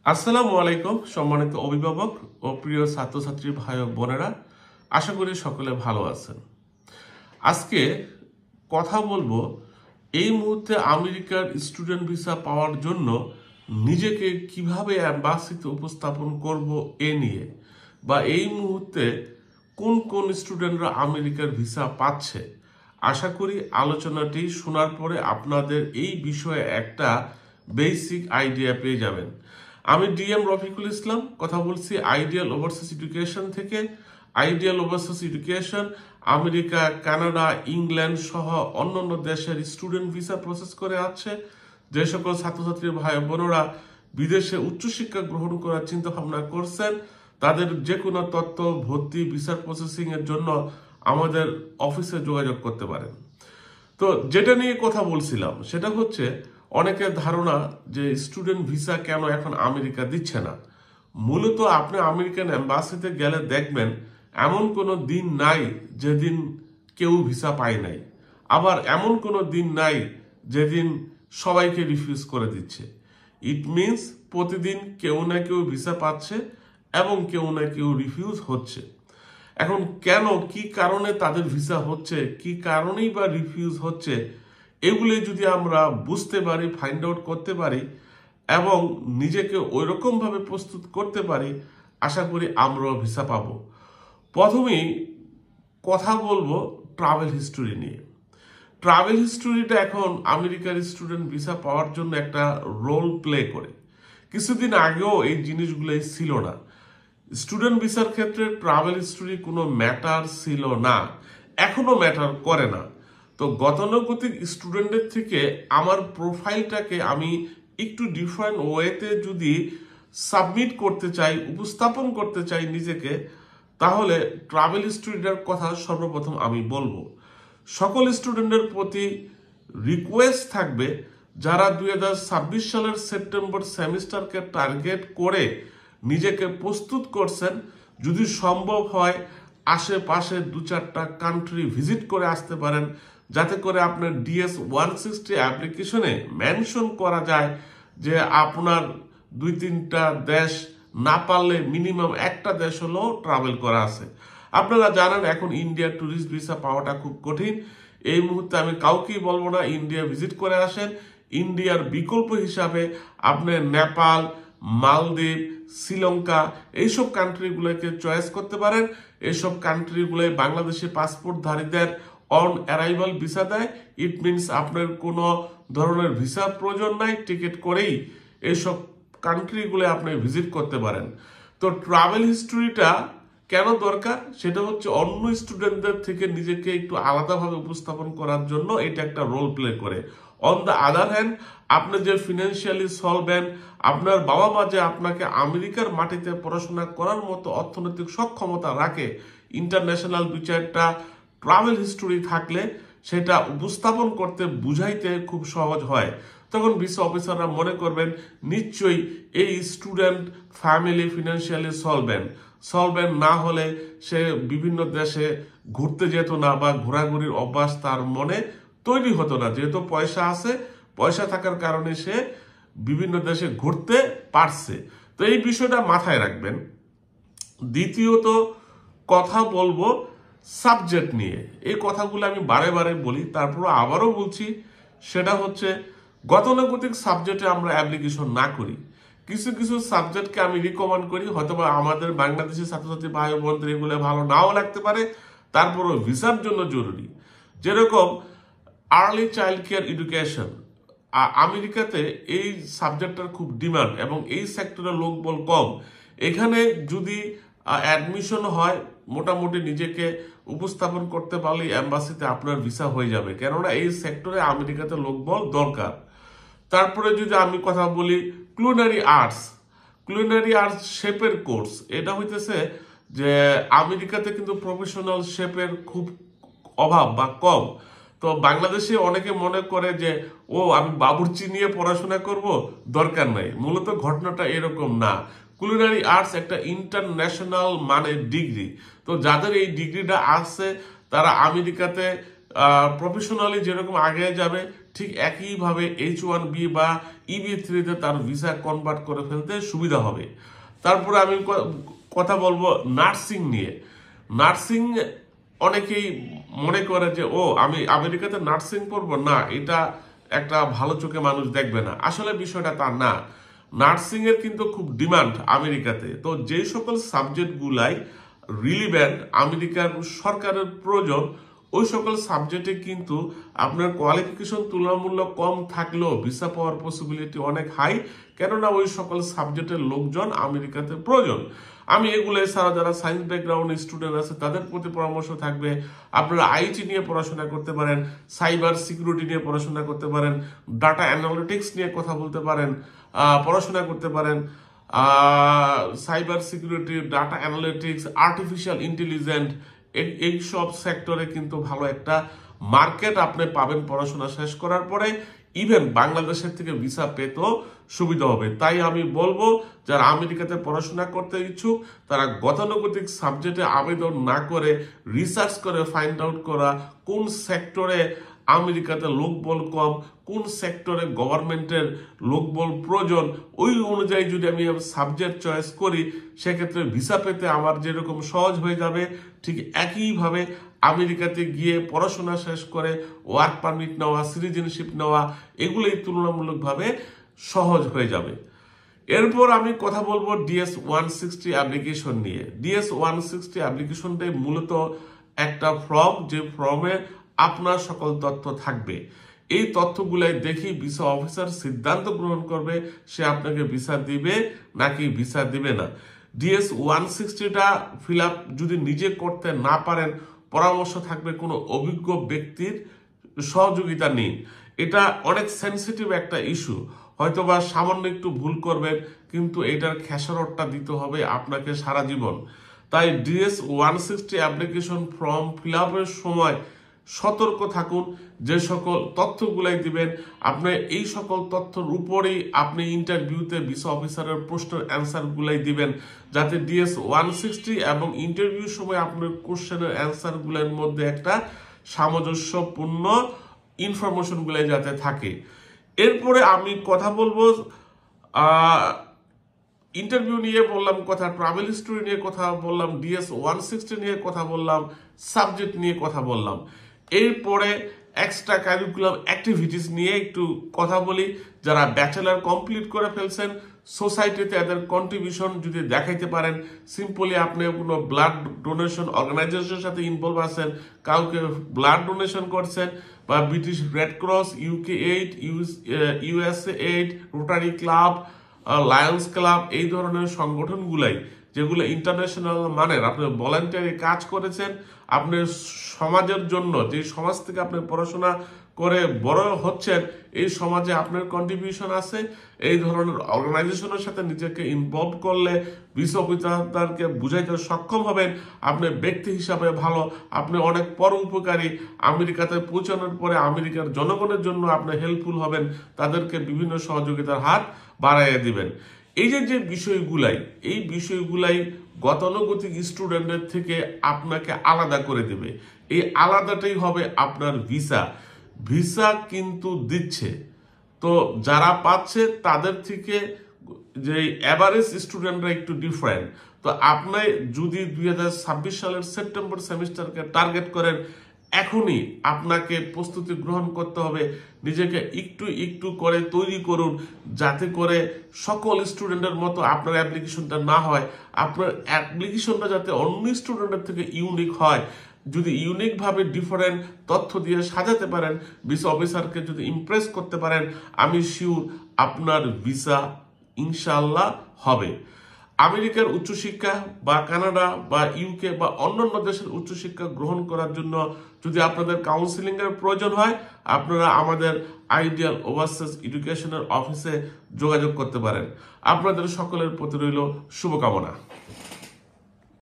আসসালামু আলাইকুম সম্মানিত অভিভাবক ও প্রিয় ছাত্রছাত্রী ভাই ও বোনেরা, আশা করি সকলে ভালো আছেন। আজকে কথা বলবো এই মুহূর্তে আমেরিকার স্টুডেন্ট ভিসা পাওয়ার জন্য নিজেকে কিভাবে অ্যাম্বাসিতে উপস্থাপন করব এ নিয়ে, বা এই মুহূর্তে কোন কোন স্টুডেন্টরা আমেরিকার ভিসা পাচ্ছে। আশা করি আলোচনাটি শোনার পরে আপনাদের এই বিষয়ে একটা বেসিক আইডিয়া পেয়ে যাবেন। আমি ডিএম রফিকুল ইসলাম কথা বলছি আইডিয়াল ওভারসিজ এডুকেশন থেকে। Ideal overseas education America, Canada, England সহ অন্যান্য দেশের স্টুডেন্ট ভিসা প্রসেস করে আছে। যে সকল ছাত্রছাত্রী ভাই বোনেরা বিদেশে উচ্চশিক্ষা গ্রহণ করার চিন্তা ভাবনা করছেন, তাদের যে কোনো তথ্য, ভর্তি, ভিসা প্রসেসিং এর জন্য আমাদের অফিসে যোগাযোগ করতে পারেন। তো যেটা নিয়ে কথা বলছিলাম সেটা হচ্ছে অনেকের ধারণা যে স্টুডেন্ট ভিসা কেন এখন আমেরিকা দিচ্ছে না। মূলত আপনি আমেরিকান এম্বাসিতে গেলে দেখবেন এমন কোনো দিন নাই যেদিন কেউ ভিসা পায় নাই, আবার এমন কোনো দিন নাই যেদিন সবাইকে রিফিউজ করে দিচ্ছে। ইট মিনস প্রতিদিন কেউ না কেউ ভিসা পাচ্ছে এবং কেউ না কেউ রিফিউজ হচ্ছে। এখন কেন, কি কারণে তাদের ভিসা হচ্ছে, কি কারণেই বা রিফিউজ হচ্ছে, এগুলি যদি আমরা বুঝতে পারি, ফাইন্ড আউট করতে পারি এবং নিজেকে ওইরকম ভাবে প্রস্তুত করতে পারি, আশা করি আমরাও ভিসা পাবো। প্রথমেই কথা বলবো ট্রাভেল হিস্টোরি নিয়ে। ট্রাভেল হিস্টোরিটা এখন আমেরিকার স্টুডেন্ট ভিসা পাওয়ার জন্য একটা রোল প্লে করে। কিছুদিন আগেও এই জিনিসগুলোই ছিল না। স্টুডেন্ট ভিসার ক্ষেত্রে ট্রাভেল হিস্টোরি কোনো ম্যাটার ছিল না, এখনো ম্যাটার করে না। তো গতানুগতিক স্টুডেন্টের থেকে আমার প্রোফাইলটাকে আমি একটু ডিফারেন্ট ওয়েতে যদি সাবমিট করতে চাই, উপস্থাপন করতে চাই নিজেকে, তাহলে ট্রাভেল হিস্টোরিটার কথা সর্বপ্রথম আমি বলবো। সকল স্টুডেন্টের প্রতি রিকোয়েস্ট থাকবে, যারা 2026 সালের সেপ্টেম্বর সেমিস্টারকে টার্গেট করে নিজেকে প্রস্তুত করছেন, যদি সম্ভব হয় আশেপাশে 2-4টা কান্ট্রি ভিজিট করে আসতে পারেন, যাতে করে আপনার DS-160 অ্যাপ্লিকেশনে মেনশন করা যায় যে আপনার 2-3টা দেশ, না পারলে মিনিমাম একটা দেশ হলেও ট্রাভেল করা আছে। আপনারা জানেন এখন ইন্ডিয়ার ট্যুরিস্ট ভিসা পাওয়াটা খুব কঠিন। এই মুহূর্তে আমি কাউকেই বলবো না ইন্ডিয়া ভিজিট করে আসেন। ইন্ডিয়ার বিকল্প হিসাবে আপনি নেপাল, মালদ্বীপ, শ্রীলঙ্কা এইসব কান্ট্রিগুলোকে চয়েস করতে পারেন। এইসব কান্ট্রিগুলোয় বাংলাদেশি পাসপোর্টধারীদের অন অ্যারাইভাল ভিসা দেয়। ইট মিনস আপনার কোনো ধরনের ভিসা প্রয়োজন নাই, টিকিট করেই এইসব কান্ট্রিগুলো আপনি ভিজিট করতে পারেন। তো ট্রাভেল হিস্টোরিটা কেন দরকার, সেটা হচ্ছে অন্য স্টুডেন্টদের থেকে নিজেকে একটু আলাদাভাবে উপস্থাপন করার জন্য এটা একটা রোল প্লে করে। অন দ্য আদার হ্যান্ড, আপনি যে ফিনান্সিয়ালি সলভেন্ট, আপনার বাবা মা যে আপনাকে আমেরিকার মাটিতে পড়াশোনা করার মতো অর্থনৈতিক সক্ষমতা রাখে, ইন্টারন্যাশনাল 2-4টা ট্রাভেল হিস্টোরি থাকলে সেটা উপস্থাপন করতে, বুঝাইতে খুব সহজ হয়। তখন ভিসা অফিসাররা মনে করবেন নিশ্চয়ই এই স্টুডেন্ট ফ্যামিলি ফিনান্সিয়ালি সলভেন্ট না হলে সে বিভিন্ন দেশে ঘুরতে যেত না, বা ঘোরাঘুরির অভ্যাস তার মনে তৈরি হতো না। যেহেতু পয়সা আছে, পয়সা থাকার কারণে সে বিভিন্ন দেশে ঘুরতে পারছে। তো এই বিষয়টা মাথায় রাখবেন। দ্বিতীয়ত কথা বলবো সাবজেক্ট নিয়ে। এই কথাগুলো আমি বারে বারে বলি, তারপর আবারও বলছি, সেটা হচ্ছে গতানুগতিক সাবজেক্টে আমরা অ্যাপ্লিকেশন না করি। কিছু কিছু সাবজেক্টকে আমি রিকমেন্ড করি, হয়তোবা আমাদের বাংলাদেশি ছাত্রছাত্রী ভাই বোনদের এগুলো ভালো নাও লাগতে পারে, তারপরও ভিসার জন্য জরুরি। যেরকম আর্লি চাইল্ড কেয়ার এডুকেশন, আমেরিকাতে এই সাবজেক্টটার খুব ডিমান্ড এবং এই সেক্টরে লোকবল কম। এখানে যদি অ্যাডমিশন হয়, মোটামুটি নিজেকে উপস্থাপন করতে পারলে এম্বাসিতে আপনার ভিসা হয়ে যাবে, কেননা এই সেক্টরে আমেরিকাতে লোকবল দরকার। তারপরে যদি আমি কথা বলি কুলিনারি আর্টস শেপের কোর্স, এটা হইতেছে যে আমেরিকাতে কিন্তু প্রফেশনাল শেপের খুব অভাব বা কম। তো বাংলাদেশে অনেকে মনে করে যে আমি বাবুর্চি নিয়ে পড়াশোনা করব, দরকার নাই। মূলত ঘটনাটা এরকম না। কুলিনারি আর্টস একটা ইন্টারন্যাশনাল মানের ডিগ্রি। তো যাদের এই ডিগ্রিটা আছে তারা আমেরিকাতে প্রফেশনালি যেরকম আগে যাবে, ঠিক একইভাবে H1B বা EB3-তে তার ভিসা কনভার্ট করে ফেলতে সুবিধা হবে। তারপরে আমি কথা বলবো নার্সিং নিয়ে। নার্সিং অনেকেই মনে করে যে আমি আমেরিকাতে নার্সিং পড়বো না, এটা একটা ভালো চোখে মানুষ দেখবে না। আসলে বিষয়টা তা না। নার্সিং এর কিন্তু খুব ডিমান্ড আমেরিকাতে। তো যে সকল সাবজেক্ট গুলাই রিলিভেন্ট আমেরিকার সরকারের প্রয়োজন, ওই সকল সাবজেক্টে কিন্তু আপনার কোয়ালিফিকেশন তুলনামূলক কম থাকলেও ভিসা পাওয়ার পসিবিলিটি অনেক হাই, কেননা ওই সকল সাবজেক্টের লোকজন আমেরিকাতে প্রয়োজন। আমি এগুলো ছাড়া যারা সায়েন্স ব্যাকগ্রাউন্ড স্টুডেন্ট আছে তাদের প্রতি পরামর্শ থাকবে, আপনারা আইটি নিয়ে পড়াশোনা করতে পারেন, সাইবার সিকিউরিটি নিয়ে পড়াশোনা করতে পারেন, ডাটা অ্যানালিটিক্স নিয়ে কথা বলতে পারেন, পড়াশোনা করতে পারেন। Cyber security, data analytics, artificial intelligence, এই সব সেক্টরে কিন্তু ভালো একটা মার্কেট আপনি পাবেন পড়াশোনা শেষ করার পরে। ইভেন বাংলাদেশের থেকে ভিসা পেতেও সুবিধা হবে। তাই আমি বলবো যারা আমেরিকাতে পড়াশোনা করতে ইচ্ছুক তারা গতানুগতিক সাবজেক্টে আবেদন না করে রিসার্চ করে ফাইন্ড আউট করা কোন সেক্টরে আমেরিকাতে লোকবল কম, কোন সেক্টরে গভর্নমেন্টের লোকবল প্রয়োজন, ওই অনুযায়ী যদি আমি সাবজেক্ট চয়েস করি সেক্ষেত্রে ভিসা পেতে আমার যেরকম সহজ হয়ে যাবে, ঠিক একইভাবে আমেরিকাতে গিয়ে পড়াশোনা শেষ করে ওয়ার্ক পারমিট নেওয়া, সিটিজেনশিপ নেওয়া, এগুলোই তুলনামূলকভাবে সহজ হয়ে যাবে। এরপর আমি কথা বলবো DS-160 অ্যাপ্লিকেশন নিয়ে। DS-160 অ্যাপ্লিকেশনটাই মূলত একটা ফর্ম, যে ফর্মে আপনার সকল তথ্য থাকবে। এই তথ্যগুলাই দেখি ভিসা অফিসার সিদ্ধান্ত গ্রহণ করবে সে আপনাকে ভিসা দিবে নাকি ভিসা দিবে না। DS-160টা ফিল আপ যদি নিজে করতে না পারেন, পরামর্শ থাকবে কোনো অভিজ্ঞ ব্যক্তির সহযোগিতা নিন। এটা অনেক সেন্সিটিভ একটা ইস্যু, হয়তোবা সামান্য একটু ভুল করবেন কিন্তু এটার খেসারতটা দিতে হবে আপনাকে সারা জীবন। তাই DS-160 অ্যাপ্লিকেশন ফর্ম ফিল আপের সময় সতর্ক থাকুন। যে সকল তথ্যগুলাই দিবেন আপনি এই সকল তথ্যের উপরেই আপনি ইন্টারভিউতে ভিসা অফিসারের প্রশ্নের অ্যান্সার গুলাই দিবেন, যাতে DS-160 এবং ইন্টারভিউর সময় আপনার কোশ্চেনের অ্যান্সার গুলোর মধ্যে একটা সামঞ্জস্যপূর্ণ ইনফরমেশন গুলাই যাতে থাকে। এরপরে আমি কথা বলবো ইন্টারভিউ নিয়ে বললাম কথা, ট্রাভেল হিস্ট্রি নিয়ে কথা বললাম, DS-160 নিয়ে কথা বললাম, সাবজেক্ট নিয়ে কথা বললাম। এরপরে এক্সট্রা কারিকুলাম অ্যাক্টিভিটিস নিয়ে একটু কথা বলি। যারা ব্যাচেলার কমপ্লিট করে ফেলছেন, সোসাইটিতে এদের কন্ট্রিবিউশন যদি দেখাইতে পারেন, সিম্পলি আপনি কোনো ব্লাড ডোনেশন অর্গানাইজেশনের সাথে ইনভলভ আছেন, কাউকে ব্লাড ডোনেশন করছেন, বা British red cross, UK aid, USA aid, rotary club, Lions club, এই ধরনের সংগঠনগুলাই যেগুলো ইন্টারন্যাশনাল মানের আপনি ভলান্টিয়ারি কাজ করেছেন, আপনি সমাজের জন্য, যে সমাজ থেকে আপনি পড়াশোনা করে বড় হচ্ছেন, এই সমাজে আপনার কন্ট্রিবিউশন আছে, এই ধরনের অর্গানাইজেশনের সাথে নিজেকে ইনভলভ করলে ভিসা অফিসারকে বুঝাইতে সক্ষম হবেন আপনি ব্যক্তি হিসাবে ভালো, আপনি অনেক পরোপকারী। আমেরিকাতে পৌঁছানোর পরে আমেরিকার জনগণের জন্য আপনি হেল্পফুল হবেন, তাদেরকে বিভিন্ন সহযোগিতার হাত বাড়াইয়া দিবেন। এই যে বিষয়গুলাই, এই বিষয়গুলাই গতানুগতিক স্টুডেন্টের থেকে আপনাকে আলাদা করে দেবে। এই আলাদাটাই হবে আপনার ভিসা। ভিসা কিন্তু দিচ্ছে, তো যারা পাচ্ছে তাদের থেকে যে এভারেজ স্টুডেন্টরা একটু ডিফারেন্ট। তো আপনি যদি 2026 সালের সেপ্টেম্বর সেমিস্টারকে টার্গেট করেন, এখনই আপনাকে প্রস্তুতি গ্রহণ করতে হবে। নিজেকে একটু একটু করে তৈরি করুন, যাতে করে সকল স্টুডেন্টের মতো আপনার অ্যাপ্লিকেশনটা না হয়। আপনার অ্যাপ্লিকেশনটা যাতে অন্য স্টুডেন্টের থেকে ইউনিক হয়। যদি ইউনিকভাবে ডিফারেন্ট তথ্য দিয়ে সাজাতে পারেন, ভিসা অফিসারকে যদি ইমপ্রেস করতে পারেন, আমি শিওর আপনার ভিসা ইনশাআল্লাহ হবে। আমেরিকার উচ্চশিক্ষা বা কানাডা বা UK বা অন্যান্য দেশের উচ্চশিক্ষা গ্রহণ করার জন্য যদি আপনাদের কাউন্সিলিং এর প্রয়োজন হয়, আপনারা আমাদের আইডিয়াল ওভারসিজ এডুকেশনের অফিসে যোগাযোগ করতে পারেন। আপনাদের সকলের প্রতি রইল শুভকামনা।